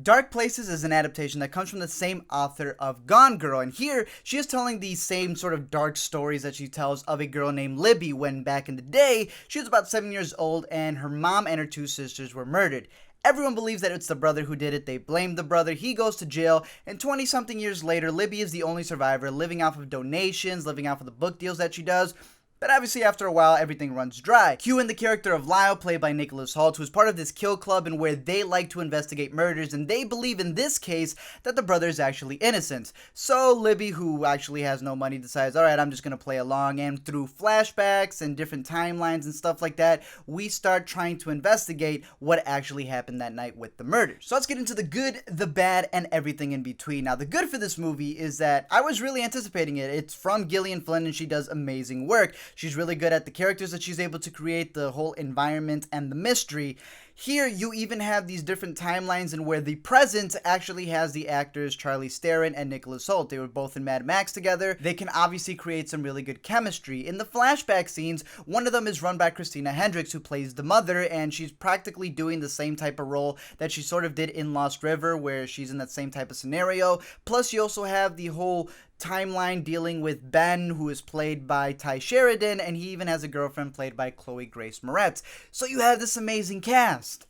Dark Places is an adaptation that comes from the same author of Gone Girl, and here she is telling the same sort of dark stories that she tells of a girl named Libby when back in the day she was about 7 years old and her mom and her two sisters were murdered. Everyone believes that it's the brother who did it. They blame the brother. He goes to jail. And 20-something years later, Libby is the only survivor, living off of donations, living off of the book deals that she does. But obviously, after a while, everything runs dry. Cue in the character of Lyle, played by Nicholas Hoult, who is part of this kill club and where they like to investigate murders, and they believe in this case that the brother is actually innocent. So Libby, who actually has no money, decides, alright, I'm just going to play along, and through flashbacks and different timelines and stuff like that, we start trying to investigate what actually happened that night with the murders. So let's get into the good, the bad, and everything in between. Now, the good for this movie is that I was really anticipating it. It's from Gillian Flynn, and she does amazing work. She's really good at the characters that she's able to create, the whole environment, and the mystery. Here, you even have these different timelines and where the present actually has the actors Charlize Theron and Nicholas Hoult. They were both in Mad Max together. They can obviously create some really good chemistry. In the flashback scenes, one of them is run by Christina Hendricks, who plays the mother, and she's practically doing the same type of role that she sort of did in Lost River, where she's in that same type of scenario. Plus, you also have the whole timeline dealing with Ben, who is played by Ty Sheridan, and he even has a girlfriend played by Chloe Grace Moretz. So you have this amazing cast.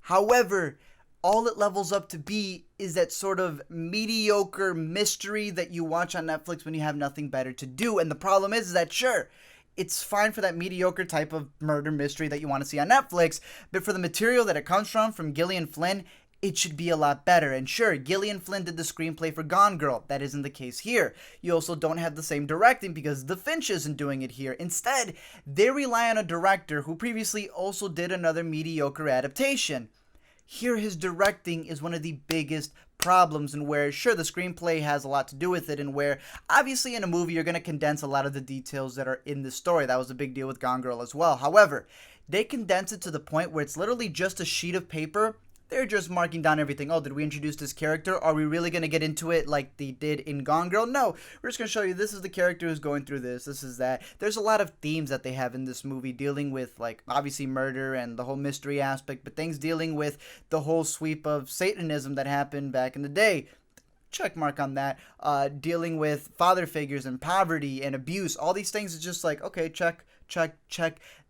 However, all it levels up to be is that sort of mediocre mystery that you watch on Netflix when you have nothing better to do. And the problem is that, sure, it's fine for that mediocre type of murder mystery that you want to see on Netflix, but for the material that it comes from Gillian Flynn, it should be a lot better. And sure, Gillian Flynn did the screenplay for Gone Girl. That isn't the case here. You also don't have the same directing because The Finch isn't doing it here. Instead, they rely on a director who previously also did another mediocre adaptation. Here, his directing is one of the biggest problems, and where, sure, the screenplay has a lot to do with it, and where, obviously, in a movie, you're going to condense a lot of the details that are in the story. That was a big deal with Gone Girl as well. However, they condense it to the point where it's literally just a sheet of paper. They're just marking down everything. Oh, did we introduce this character? Are we really going to get into it like they did in Gone Girl? No. We're just going to show you this is the character who's going through this. This is that. There's a lot of themes that they have in this movie dealing with, like, obviously murder and the whole mystery aspect, but things dealing with the whole sweep of Satanism that happened back in the day. Check mark on that. Dealing with father figures and poverty and abuse. All these things is just like, okay, check.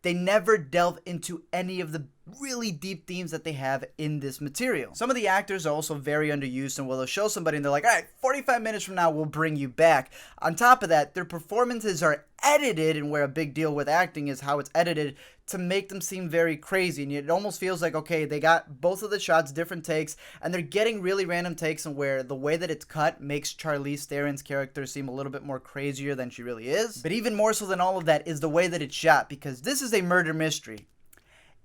They never delve into any of the really deep themes that they have in this material. Some of the actors are also very underused, and they'll show somebody and they're like, all right, 45 minutes from now, we'll bring you back. On top of that, their performances are edited, and where a big deal with acting is how it's edited, to make them seem very crazy. And it almost feels like, okay, they got both of the shots, different takes, and they're getting really random takes, and where the way that it's cut makes Charlize Theron's character seem a little bit more crazier than she really is. But even more so than all of that is the way that it's shot, because this is a murder mystery.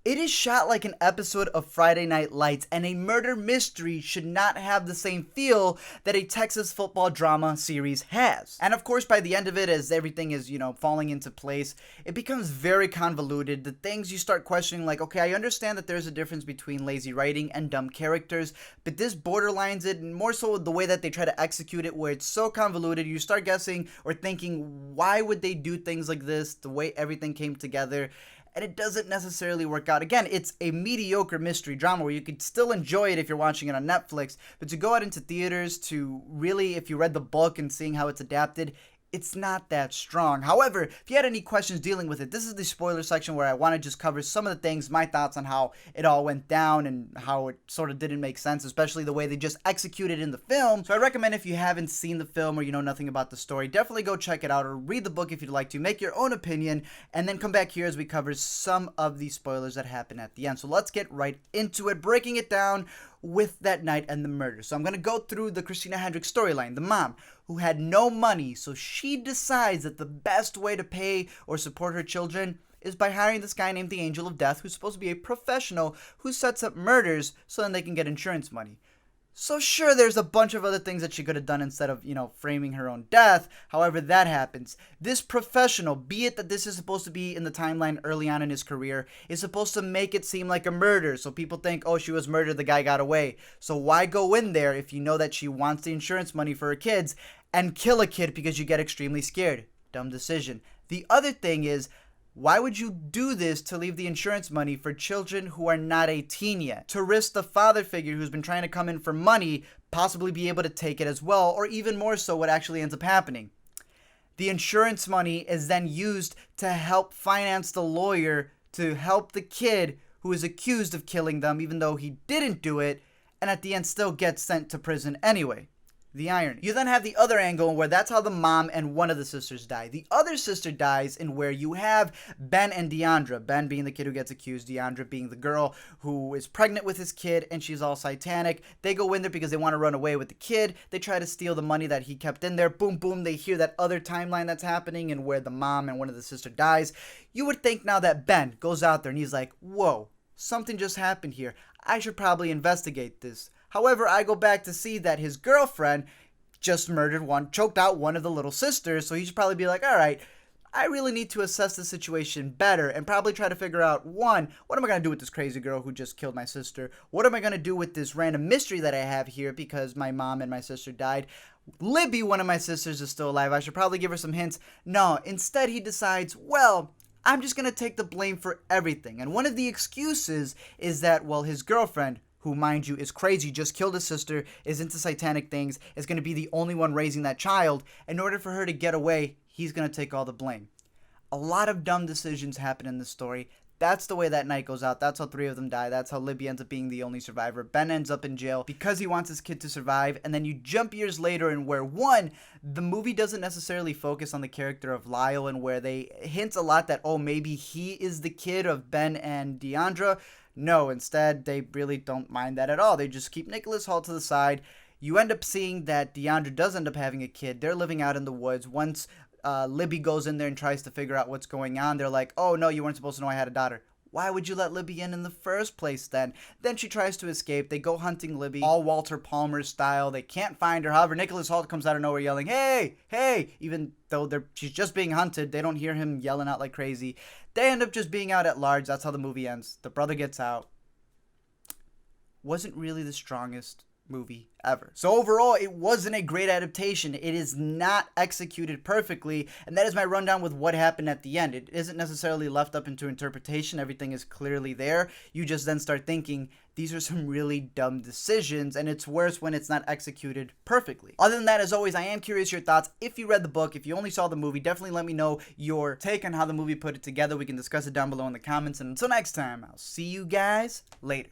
It is shot like an episode of Friday Night Lights, and a murder mystery should not have the same feel that a Texas football drama series has. And of course, by the end of it, as everything is, falling into place, it becomes very convoluted. The things you start questioning, like, okay, I understand that there's a difference between lazy writing and dumb characters, but this borderlines it, and more so the way that they try to execute it, where it's so convoluted, you start guessing or thinking, why would they do things like this, the way everything came together? And it doesn't necessarily work out. Again, it's a mediocre mystery drama where you could still enjoy it if you're watching it on Netflix, but to go out into theaters, to really, if you read the book and seeing how it's adapted, it's not that strong. However, if you had any questions dealing with it, this is the spoiler section where I want to just cover some of the things, my thoughts on how it all went down and how it sort of didn't make sense, especially the way they just executed in the film. So I recommend, if you haven't seen the film or you know nothing about the story, definitely go check it out or read the book if you'd like to, make your own opinion, and then come back here as we cover some of the spoilers that happen at the end. So let's get right into it, breaking it down with that night and the murder. So I'm going to go through the Christina Hendricks storyline. The mom, who had no money, so she decides that the best way to pay or support her children is by hiring this guy named the Angel of Death, who's supposed to be a professional who sets up murders so then they can get insurance money. So sure, there's a bunch of other things that she could have done instead of, framing her own death. However, that happens. This professional, be it that this is supposed to be in the timeline early on in his career, is supposed to make it seem like a murder. So people think, oh, she was murdered, the guy got away. So why go in there if you know that she wants the insurance money for her kids and kill a kid because you get extremely scared? Dumb decision. The other thing is, Why would you do this to leave the insurance money for children who are not 18 yet? To risk the father figure who's been trying to come in for money possibly be able to take it as well, or even more so what actually ends up happening. The insurance money is then used to help finance the lawyer to help the kid who is accused of killing them even though he didn't do it, and at the end still gets sent to prison anyway. The irony. You then have the other angle where that's how the mom and one of the sisters die. The other sister dies in where you have Ben and Deandra. Ben being the kid who gets accused, Deandra being the girl who is pregnant with his kid and she's all satanic. They go in there because they want to run away with the kid. They try to steal the money that he kept in there. Boom, boom. They hear that other timeline that's happening and where the mom and one of the sister dies. You would think now that Ben goes out there and he's like, whoa, something just happened here. I should probably investigate this. However, I go back to see that his girlfriend just choked out one of the little sisters, so he should probably be like, all right, I really need to assess the situation better and probably try to figure out, one, what am I going to do with this crazy girl who just killed my sister? What am I going to do with this random mystery that I have here because my mom and my sister died? Libby, one of my sisters, is still alive. I should probably give her some hints. No, instead he decides, well, I'm just going to take the blame for everything. And one of the excuses is that, well, his girlfriend, who, mind you, is crazy, just killed his sister, is into satanic things, is going to be the only one raising that child. In order for her to get away, he's going to take all the blame. A lot of dumb decisions happen in this story. That's the way that night goes out. That's how 3 of them die. That's how Libby ends up being the only survivor. Ben ends up in jail because he wants his kid to survive. And then you jump years later and where, one, the movie doesn't necessarily focus on the character of Lyle and where they hint a lot that, oh, maybe he is the kid of Ben and Deandra. No, instead, they really don't mind that at all. They just keep Nicholas Hoult to the side. You end up seeing that Deandra does end up having a kid. They're living out in the woods. Once Libby goes in there and tries to figure out what's going on, they're like, oh, no, you weren't supposed to know I had a daughter. Why would you let Libby in the first place then? Then she tries to escape. They go hunting Libby, all Walter Palmer style. They can't find her. However, Nicholas Hoult comes out of nowhere yelling, hey, hey, even though she's just being hunted. They don't hear him yelling out like crazy. They end up just being out at large. That's how the movie ends. The brother gets out. Wasn't really the strongest movie ever. So overall, it wasn't a great adaptation. It is not executed perfectly, and that is my rundown with what happened at the end. It isn't necessarily left up into interpretation. Everything is clearly there. You just then start thinking, these are some really dumb decisions, and it's worse when it's not executed perfectly. Other than that, as always, I am curious your thoughts. If you read the book, if you only saw the movie, definitely let me know your take on how the movie put it together. We can discuss it down below in the comments, and until next time, I'll see you guys later.